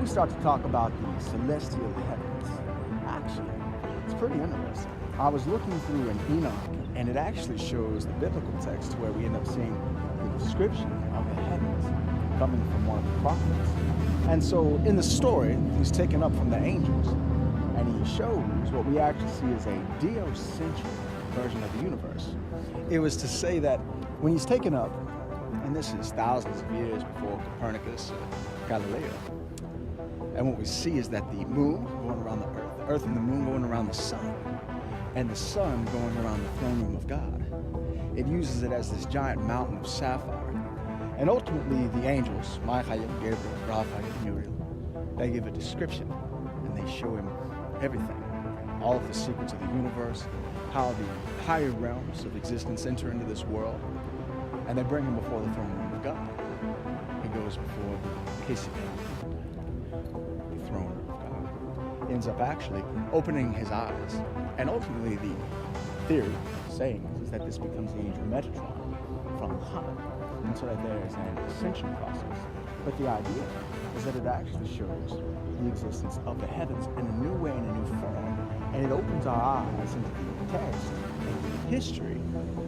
we start to talk about the celestial heavens, actually, it's pretty interesting. I was looking through an Enoch, and it actually shows the biblical text where we end up seeing the description of the heavens coming from one of the prophets. And so in the story, he's taken up from the angels, and he shows what we actually see as a geocentric version of the universe. It was to say that when he's taken up, and this is thousands of years before Copernicus or Galileo, and what we see is that the moon going around the earth and the moon going around the sun, and the sun going around the throne room of God. It uses it as this giant mountain of sapphire. And ultimately, the angels, Michael, Gabriel, Raphael, Uriel, they give a description, and they show him everything, all of the secrets of the universe, how the higher realms of existence enter into this world, and they bring him before the throne room of God. He goes before the Kesipel, the throne room of God. He ends up actually opening his eyes, and ultimately the theory saying is that this becomes the angel Metatron from Muhammad, and so that there is an ascension process. But the idea is that it actually shows the existence of the heavens in a new way, in a new form, and it opens our eyes into the text and the history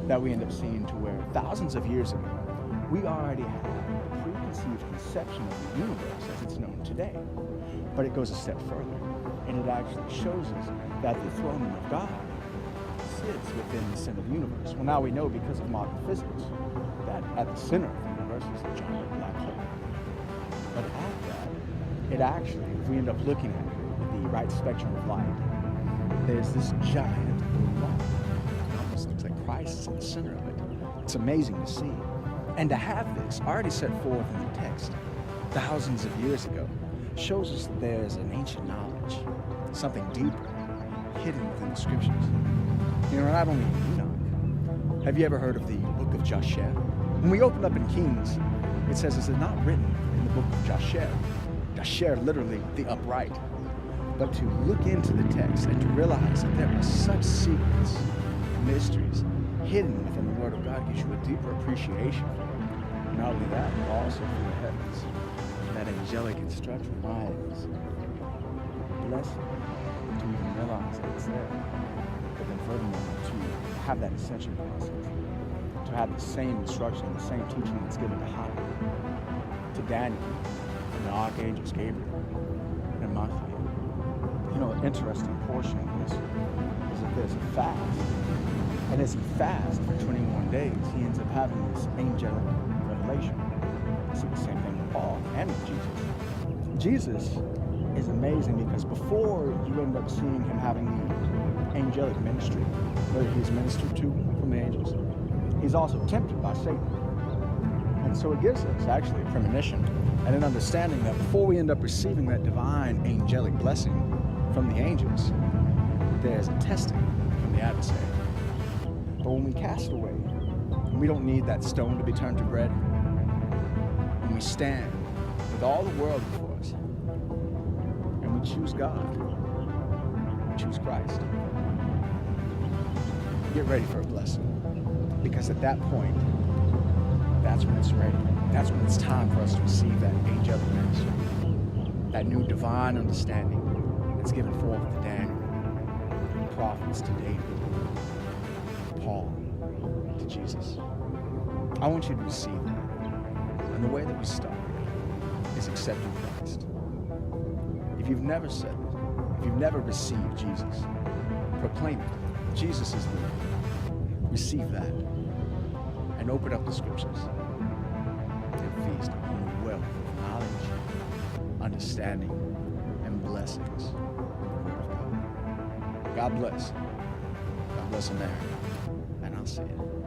that we end up seeing, to where thousands of years ago, we already had the preconceived conception of the universe as it's known today. But it goes a step further, and it actually shows us that the throne room of God sits within the center of the universe. Well, now we know because of modern physics that at the center of the universe is a giant black hole. But at that, it actually, if we end up looking at it with the right spectrum of light, there's this giant blue ball. It almost looks like Christ is in the center of it. It's amazing to see. And to have this already set forth in the text thousands of years ago shows us that there's an ancient knowledge, something deeper, hidden within the scriptures. You know, not only in Enoch. Have you ever heard of the book of Jasher? When we open up in Kings, it says it's not written in the book of Jasher. Jasher, literally the upright. But to look into the text and to realize that there are such secrets, mysteries, hidden within the Word of God gives you a deeper appreciation for it. Not only that, but also for the heavens. That angelic instruction, my is blessed to even realize that it's there. But then furthermore, to have that ascension process, to have the same instruction, the same teaching that's given to Hannah, to Daniel, and the archangels Gabriel, and Michael. You know, an interesting portion of this is that there's a fast. And as he fasts for 21 days, he ends up having this angelic revelation. You see the same thing with Paul and with Jesus. Jesus is amazing because before you end up seeing him having the angelic ministry, whether he's ministered to from the angels, he's also tempted by Satan. And so it gives us actually a premonition and an understanding that before we end up receiving that divine angelic blessing from the angels, there's a testing from the adversary. But when we cast away, and we don't need that stone to be turned to bread, when we stand with all the world before us, and we choose God, we choose Christ, get ready for a blessing. Because at that point, that's when it's ready. That's when it's time for us to receive that angelic ministry, that new divine understanding that's given forth to Daniel, the prophets to David, Paul to Jesus. I want you to receive that. And the way that we start is accepting Christ. If you've never said it, if you've never received Jesus, proclaim it. Jesus is Lord. Receive that. And open up the scriptures and feast on the wealth of knowledge, understanding, and blessings in the Word of God. God bless. God bless America. And I'll see you.